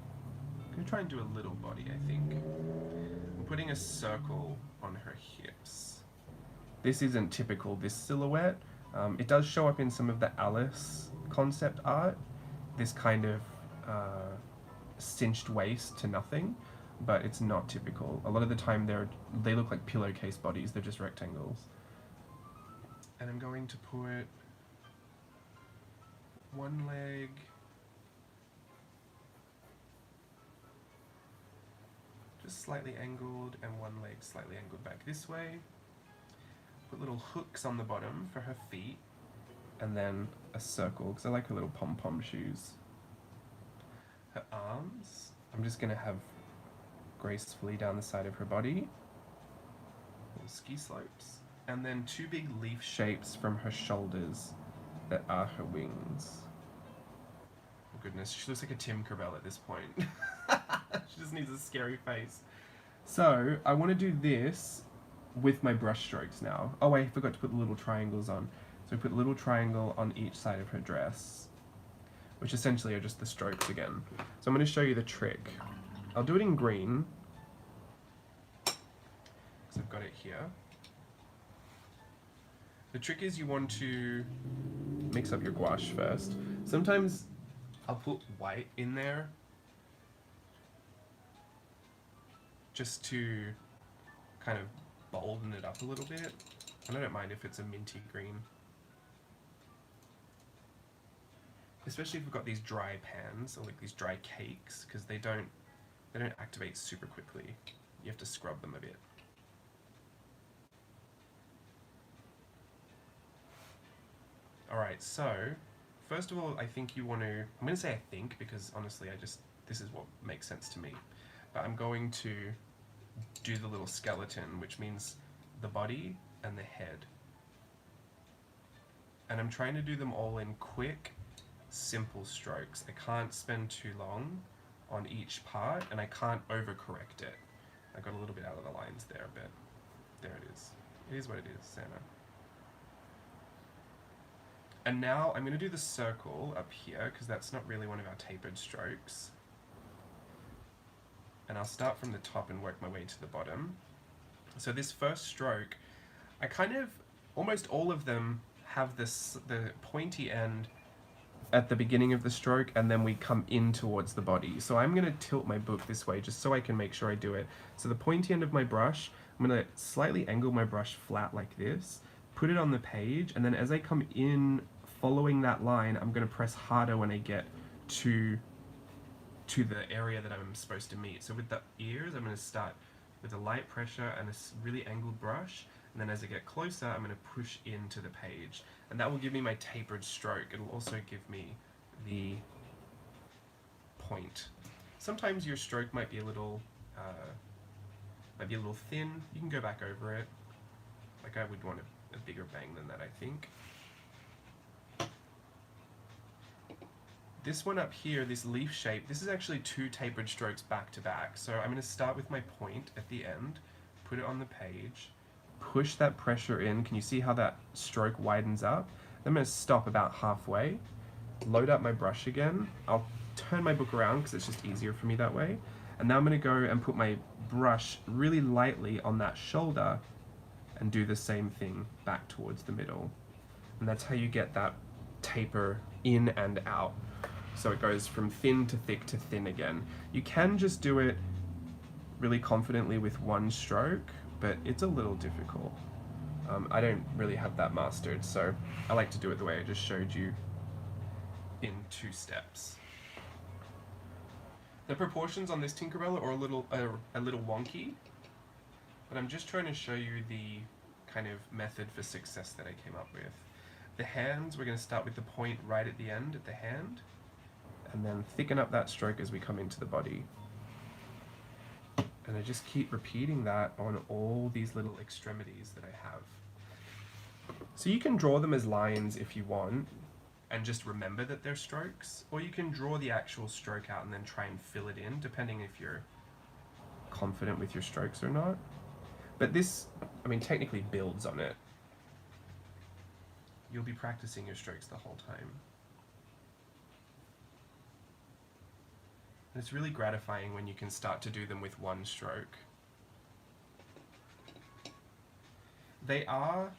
I'm going to try and do a little body, I think. I'm putting a circle on her hips. This isn't typical, this silhouette. It does show up in some of the Alice concept art. This kind of cinched waist to nothing, but it's not typical. A lot of the time they look like pillowcase bodies, they're just rectangles. And I'm going to put one leg just slightly angled, and one leg slightly angled back this way. Put little hooks on the bottom for her feet, and then a circle, because I like her little pom-pom shoes. Her arms, I'm just going to have gracefully down the side of her body. Little ski slopes. And then 2 big leaf shapes from her shoulders that are her wings. Oh goodness, she looks like a Tinkerbell at this point. She just needs a scary face. So, I want to do this with my brush strokes now. Oh, I forgot to put the little triangles on. So I put a little triangle on each side of her dress, which essentially are just the strokes again. So I'm going to show you the trick. I'll do it in green, because I've got it here. The trick is you want to mix up your gouache first. Sometimes I'll put white in there just to kind of bolden it up a little bit. And I don't mind if it's a minty green. especially if we've got these dry pans or like these dry cakes, because they don't activate super quickly. You have to scrub them a bit. Alright, so first of all, I think you want to, I'm going to say I think because honestly this is what makes sense to me. But I'm going to do the little skeleton, which means the body and the head. And I'm trying to do them all in quick, simple strokes. I can't spend too long on each part, and I can't overcorrect it. I got a little bit out of the lines there a bit. There it is. It is what it is, Santa. And now I'm going to do the circle up here, because that's not really one of our tapered strokes. And I'll start from the top and work my way to the bottom. So this first stroke, I kind of, almost all of them have the pointy end at the beginning of the stroke, and then we come in towards the body. So I'm going to tilt my book this way just so I can make sure I do it. So the pointy end of my brush, I'm going to slightly angle my brush flat like this, put it on the page, and then as I come in following that line, I'm going to press harder when I get to the area that I'm supposed to meet. So with the ears, I'm going to start with a light pressure and a really angled brush, and then as I get closer, I'm going to push into the page. And that will give me my tapered stroke. It'll also give me the point. Sometimes your stroke might be a little thin. You can go back over it. Like I would want a bigger bang than that, I think. This one up here, this leaf shape, this is actually 2 tapered strokes back to back. So I'm going to start with my point at the end, put it on the page, push that pressure in. Can you see how that stroke widens up? Then I'm going to stop about halfway, load up my brush again. I'll turn my book around because it's just easier for me that way. And now I'm going to go and put my brush really lightly on that shoulder and do the same thing back towards the middle. And that's how you get that taper in and out. So it goes from thin to thick to thin again. You can just do it really confidently with one stroke, but it's a little difficult. I don't really have that mastered, so I like to do it the way I just showed you in 2 steps. The proportions on this Tinkerbell are a little wonky, but I'm just trying to show you the kind of method for success that I came up with. The hands, we're going to start with the point right at the end at the hand, and then thicken up that stroke as we come into the body. And I just keep repeating that on all these little extremities that I have. So you can draw them as lines if you want, and just remember that they're strokes, or you can draw the actual stroke out and then try and fill it in, depending if you're confident with your strokes or not. But this, I mean, technically builds on it. You'll be practicing your strokes the whole time. And it's really gratifying when you can start to do them with one stroke. They are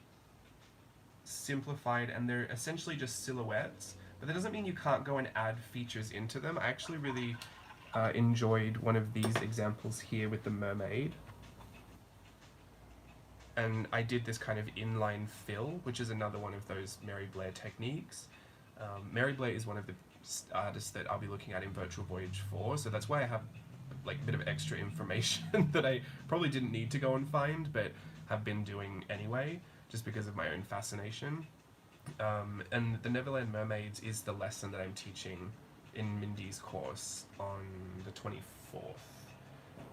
simplified and they're essentially just silhouettes, but that doesn't mean you can't go and add features into them. I actually really enjoyed one of these examples here with the mermaid. And I did this kind of inline fill, which is another one of those Mary Blair techniques. Mary Blair is one of the artists that I'll be looking at in Virtual Voyage 4, so that's why I have like a bit of extra information that I probably didn't need to go and find, but have been doing anyway, just because of my own fascination. And the Neverland Mermaids is the lesson that I'm teaching in Mindy's course on the 24th.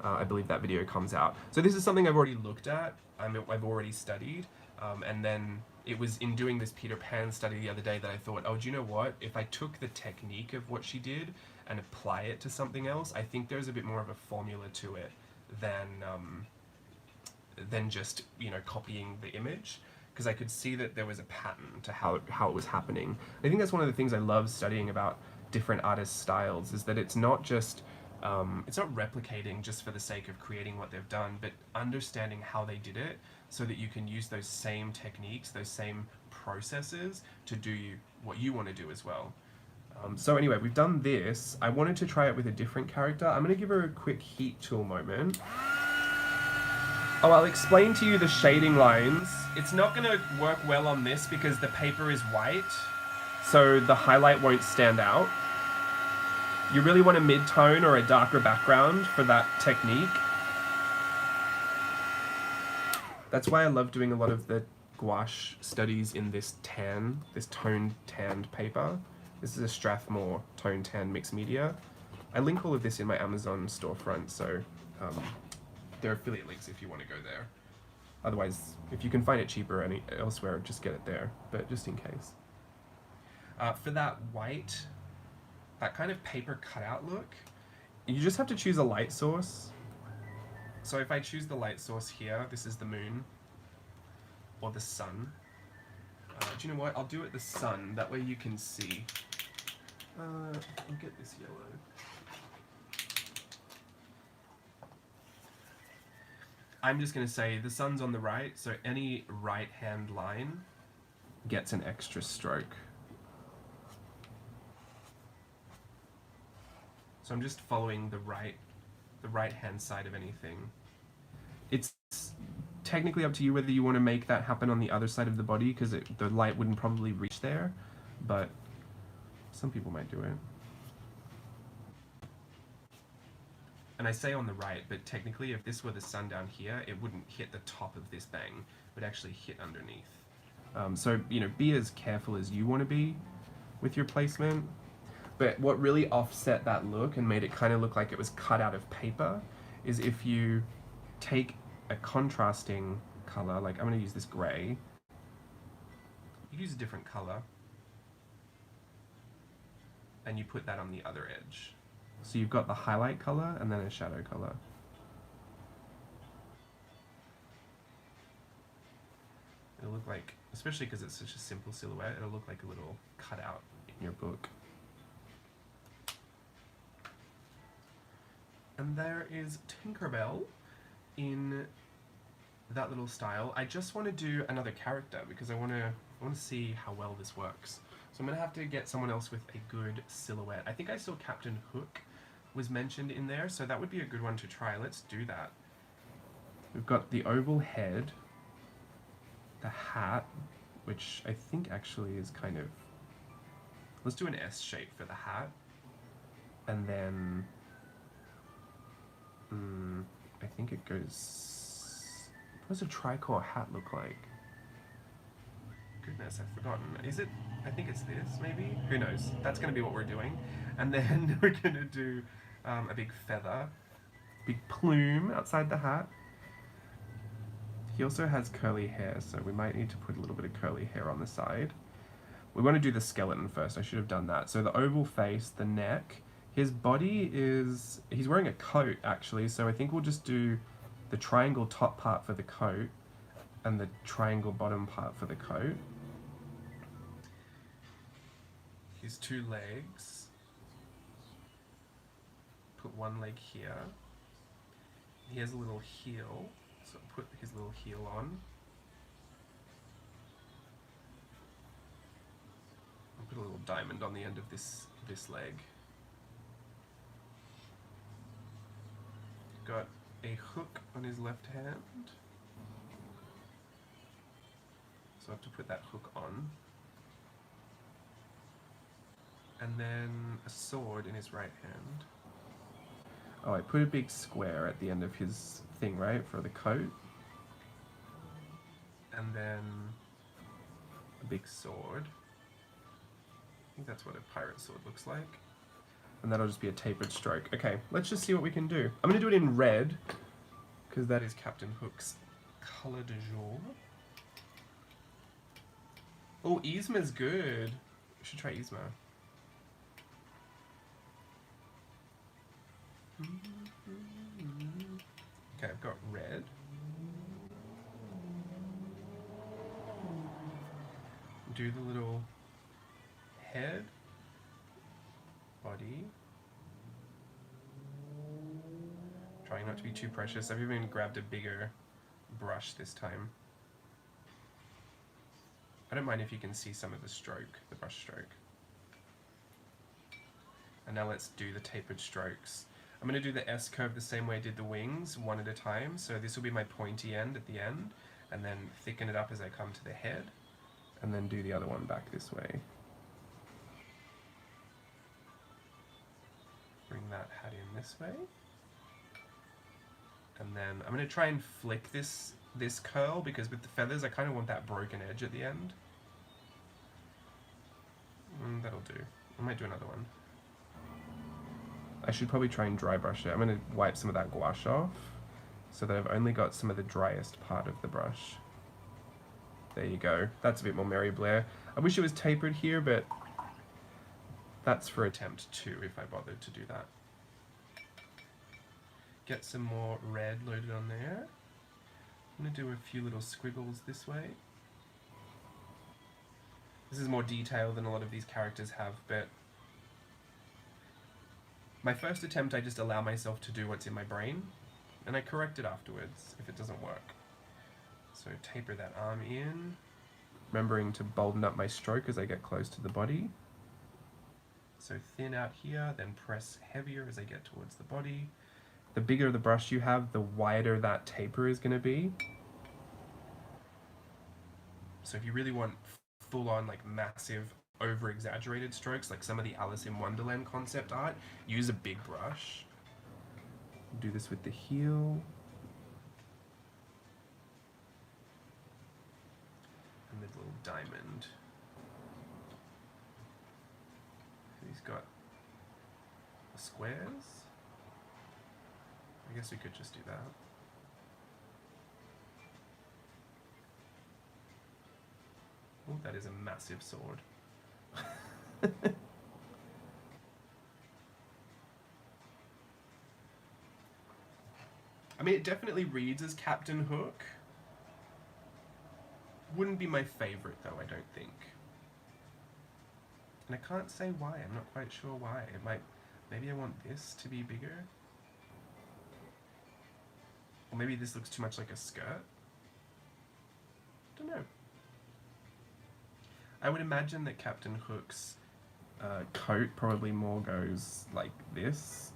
I believe that video comes out. So this is something I've already looked at, I've already studied, and then it was in doing this Peter Pan study the other day that I thought, oh, do you know what? If I took the technique of what she did and apply it to something else, I think there's a bit more of a formula to it than just, you know, copying the image, because I could see that there was a pattern to how it was happening. I think that's one of the things I love studying about different artists' styles, is that it's not just it's not replicating just for the sake of creating what they've done, but understanding how they did it so that you can use those same techniques, those same processes to do what you want to do as well. So anyway, we've done this. I wanted to try it with a different character. I'm going to give her a quick heat tool moment. Oh, I'll explain to you the shading lines. It's not going to work well on this because the paper is white. so the highlight won't stand out. You really want a mid-tone or a darker background for that technique. That's why I love doing a lot of the gouache studies in this toned tanned paper. This is a Strathmore toned tan mixed media. I link all of this in my Amazon storefront, so there are affiliate links if you want to go there. Otherwise, if you can find it cheaper elsewhere, just get it there, but just in case. For that white, that kind of paper cutout look, you just have to choose a light source. So if I choose the light source here, this is the moon, or the sun. Do you know what? I'll do it the sun, that way you can see. I'll get this yellow. I'm just going to say the sun's on the right, so any right hand line gets an extra stroke. So I'm just following the right hand side of anything. It's technically up to you whether you want to make that happen on the other side of the body, because the light wouldn't probably reach there, but some people might do it. And I say on the right, but technically if this were the sun down here, it wouldn't hit the top of this bang, it would actually hit underneath. So, you know, be as careful as you want to be with your placement. But what really offset that look and made it kind of look like it was cut out of paper is if you take a contrasting color, like I'm going to use this gray, you use a different color, and you put that on the other edge. So you've got the highlight color and then a shadow color. It'll look like, especially because it's such a simple silhouette, it'll look like a little cutout in your book. And there is Tinkerbell in that little style. I just want to do another character because I want to see how well this works. So I'm going to have to get someone else with a good silhouette. I think I saw Captain Hook was mentioned in there, so that would be a good one to try. Let's do that. We've got the oval head, the hat, which I think actually is kind of... Let's do an S shape for the hat. And then... I think it goes... What does a tricorn hat look like? Goodness, I've forgotten. Is it... I think it's this, maybe? Who knows? That's going to be what we're doing. And then we're going to do a big feather, big plume outside the hat. He also has curly hair, so we might need to put a little bit of curly hair on the side. We want to do the skeleton first. I should have done that. So the oval face, the neck. His body is... He's wearing a coat, actually, so I think we'll just do the triangle top part for the coat and the triangle bottom part for the coat. His two legs. Put one leg here. He has a little heel, so put his little heel on. I'll put a little diamond on the end of this leg. Got a hook on his left hand. So I have to put that hook on. And then a sword in his right hand. Oh, I put a big square at the end of his thing, right, for the coat. And then a big sword. I think that's what a pirate sword looks like. And that'll just be a tapered stroke. Okay, let's just see what we can do. I'm going to do it in red, because that is Captain Hook's color du jour. Oh, Yzma's good. We should try Yzma. Okay, I've got red. Do the little head, body. Trying not to be too precious. I've even grabbed a bigger brush this time. I don't mind if you can see some of the stroke, the brush stroke. And now let's do the tapered strokes. I'm going to do the S curve the same way I did the wings, one at a time. So this will be my pointy end at the end, and then thicken it up as I come to the head, and then do the other one back this way. bring that hat in this way. And then I'm going to try and flick this curl, because with the feathers I kind of want that broken edge at the end. That'll do. I might do another one. I should probably try and dry brush it. I'm going to wipe some of that gouache off so that I've only got some of the driest part of the brush. There you go. That's a bit more Mary Blair. I wish it was tapered here, but that's for attempt 2 if I bothered to do that. Get some more red loaded on there. I'm going to do a few little squiggles this way. This is more detail than a lot of these characters have, but my first attempt I just allow myself to do what's in my brain, and I correct it afterwards if it doesn't work. So taper that arm in, remembering to bolden up my stroke as I get close to the body. So thin out here, then press heavier as I get towards the body. The bigger the brush you have, the wider that taper is going to be. So if you really want full-on, like, massive, over-exaggerated strokes, like some of the Alice in Wonderland concept art, use a big brush. Do this with the heel. And the little diamond. He's got the squares. I guess we could just do that. Oh, that is a massive sword. I mean, it definitely reads as Captain Hook. Wouldn't be my favorite though, I don't think. And I can't say why, I'm not quite sure why. It might, maybe I want this to be bigger. Or maybe this looks too much like a skirt. Don't know. I would imagine that Captain Hook's coat probably more goes like this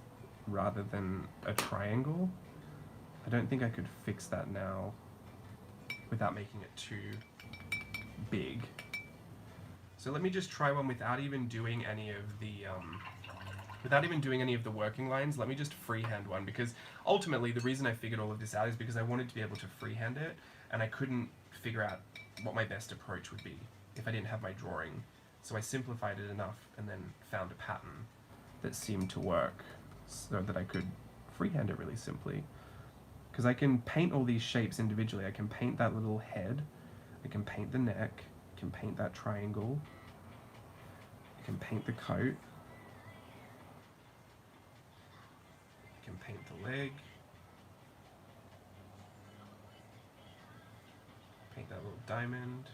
rather than a triangle. I don't think I could fix that now without making it too big. So let me just try one without even doing any of the working lines. Let me just freehand one, because ultimately the reason I figured all of this out is because I wanted to be able to freehand it, and I couldn't figure out what my best approach would be if I didn't have my drawing. So I simplified it enough and then found a pattern that seemed to work so that I could freehand it really simply. Because I can paint all these shapes individually. I can paint that little head, I can paint the neck, I can paint that triangle, I can paint the coat, I can paint the leg, paint that little diamond.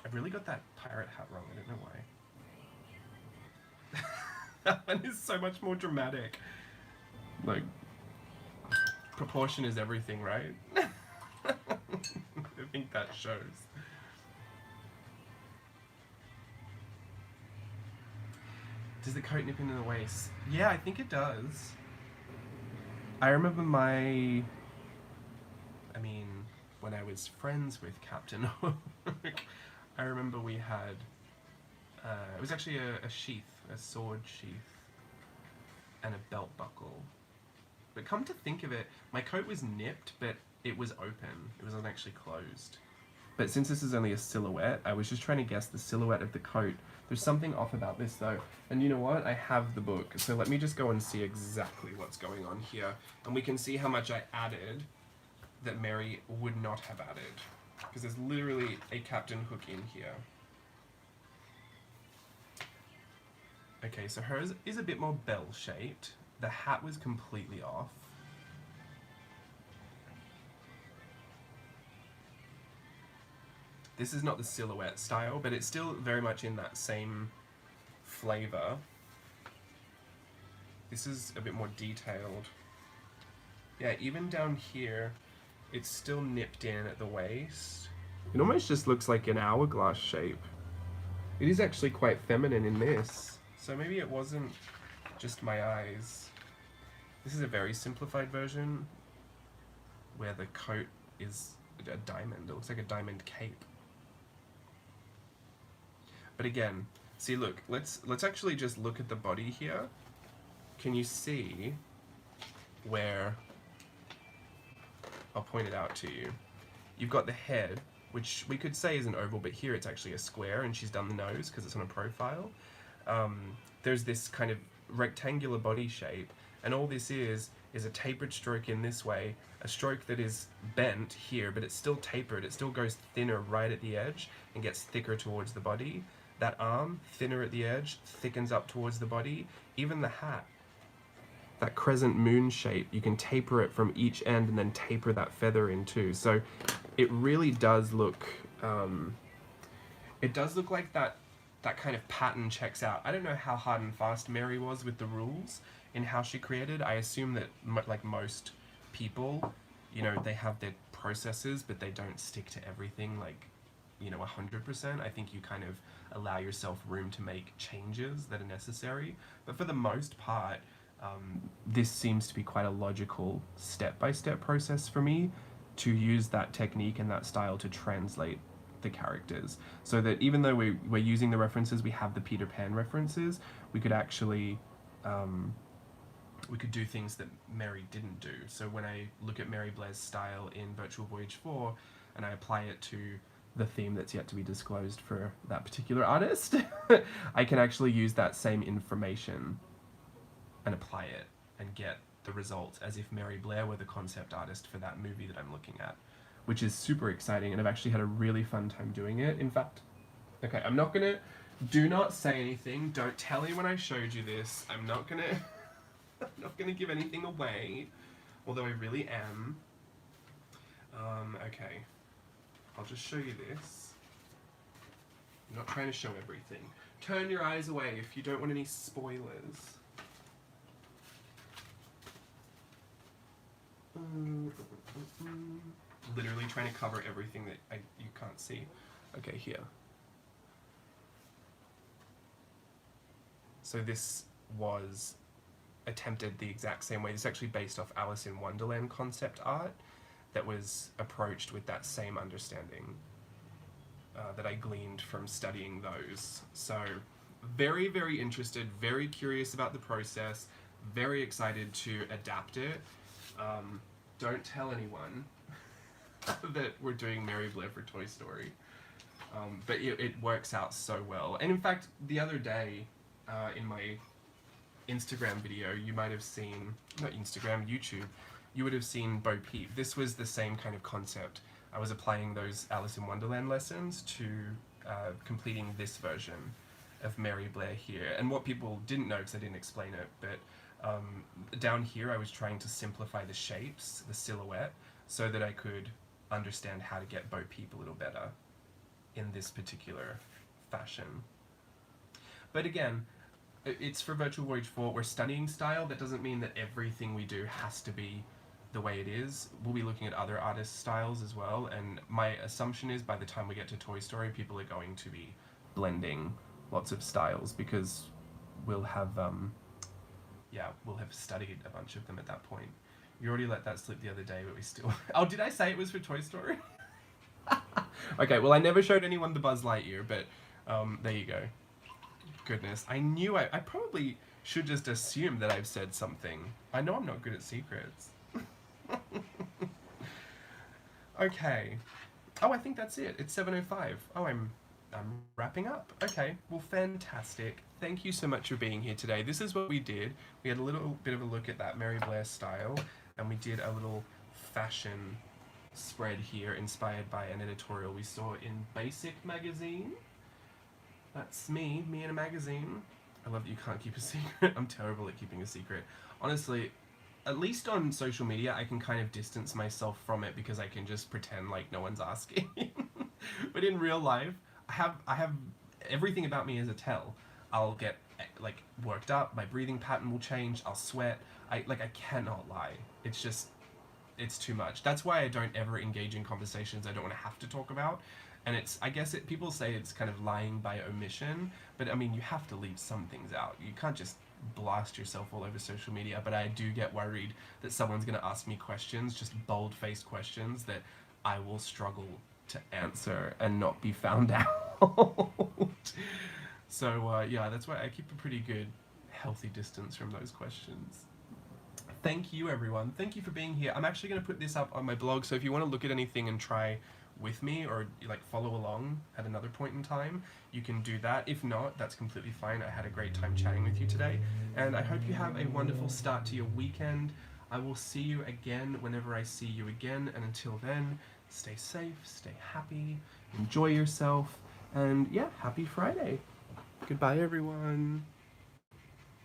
I've really got that pirate hat wrong, I don't know why. That one is so much more dramatic. Like, proportion is everything, right? I think that shows. Does the coat nip into the waist? Yeah, I think it does. I remember when I was friends with Captain Hook, I remember we had, it was actually a sheath, a sword sheath, and a belt buckle. But come to think of it, my coat was nipped, but it was open. It wasn't actually closed. But since this is only a silhouette, I was just trying to guess the silhouette of the coat. There's something off about this though. And you know what? I have the book. So let me just go and see exactly what's going on here. And we can see how much I added that Mary would not have added. Because there's literally a Captain Hook in here. Okay, so hers is a bit more bell-shaped. The hat was completely off. This is not the silhouette style, but it's still very much in that same flavor. This is a bit more detailed. Yeah, even down here, it's still nipped in at the waist. It almost just looks like an hourglass shape. It is actually quite feminine in this. So maybe it wasn't just my eyes. This is a very simplified version where the coat is a diamond. It looks like a diamond cape. But again, see, look, let's actually just look at the body here. Can you see where, I'll point it out to you. You've got the head, which we could say is an oval, but here it's actually a square, and she's done the nose because it's on a profile. There's this kind of rectangular body shape, and all this is a tapered stroke in this way, a stroke that is bent here, but it's still tapered. It still goes thinner right at the edge and gets thicker towards the body. That arm, thinner at the edge, thickens up towards the body. Even the hat, that crescent moon shape, you can taper it from each end and then taper that feather in too. So it really does look, it does look like that kind of pattern checks out. I don't know how hard and fast Mary was with the rules in how she created. I assume that like most people, you know, they have their processes, but they don't stick to everything like, you know, 100%. I think you kind of allow yourself room to make changes that are necessary. But for the most part, this seems to be quite a logical step-by-step process for me to use that technique and that style to translate the characters, so that even though we're using the references, we have the Peter Pan references, we could actually we could do things that Mary didn't do. So when I look at Mary Blair's style in Virtual Voyage 4 and I apply it to the theme that's yet to be disclosed for that particular artist, I can actually use that same information and apply it and get the results as if Mary Blair were the concept artist for that movie that I'm looking at, which is super exciting, and I've actually had a really fun time doing it. In fact, okay, I'm not gonna, do not say anything, don't tell anyone I showed you this, I'm not gonna I'm not gonna give anything away, although I really am. Okay, I'll just show you this. I'm not trying to show everything. Turn your eyes away if you don't want any spoilers. Literally trying to cover everything that you can't see. Okay, here. So this was attempted the exact same way. This is actually based off Alice in Wonderland concept art that was approached with that same understanding that I gleaned from studying those. So very, very interested, very curious about the process, very excited to adapt it. Don't tell anyone that we're doing Mary Blair for Toy Story. But it works out so well. And in fact, the other day, in my Instagram video, you might have seen, not Instagram, YouTube, you would have seen Bo Peep. This was the same kind of concept. I was applying those Alice in Wonderland lessons to completing this version of Mary Blair here. And what people didn't know, because I didn't explain it, but down here I was trying to simplify the shapes, the silhouette, so that I could understand how to get Bo Peep a little better in this particular fashion. But again, it's for Virtual Voyage 4. We're studying style. That doesn't mean that everything we do has to be the way it is. We'll be looking at other artists' styles as well, and my assumption is by the time we get to Toy Story, people are going to be blending lots of styles, because we'll have we'll have studied a bunch of them at that point. You already let that slip the other day, but we still... Oh, did I say it was for Toy Story? Okay, well, I never showed anyone the Buzz Lightyear, but there you go. Goodness, I knew I probably should just assume that I've said something. I know I'm not good at secrets. Okay. Oh, I think that's it. It's 7:05. Oh, I'm wrapping up. Okay, well, fantastic. Thank you so much for being here today. This is what we did. We had a little bit of a look at that Mary Blair style, and we did a little fashion spread here inspired by an editorial we saw in Basic magazine. That's me in a magazine. I love that you can't keep a secret. I'm terrible at keeping a secret. Honestly, at least on social media, I can kind of distance myself from it because I can just pretend like no one's asking. But in real life, I have everything about me is a tell. I'll get like worked up, my breathing pattern will change, I'll sweat. I cannot lie. It's just it's too much. That's why I don't ever engage in conversations I don't want to have to talk about. And it's, I guess people say it's kind of lying by omission, but I mean, you have to leave some things out. You can't just blast yourself all over social media. But I do get worried that someone's going to ask me questions, just bold-faced questions that I will struggle to answer and not be found out. So yeah, that's why I keep a pretty good, healthy distance from those questions. Thank you, everyone. Thank you for being here. I'm actually going to put this up on my blog, so if you want to look at anything and try with me or like follow along at another point in time, you can do that. If not, that's completely fine. I had a great time chatting with you today, and I hope you have a wonderful start to your weekend. I will see you again whenever I see you again, and until then, stay safe, stay happy, enjoy yourself, and yeah, happy Friday. Goodbye, everyone.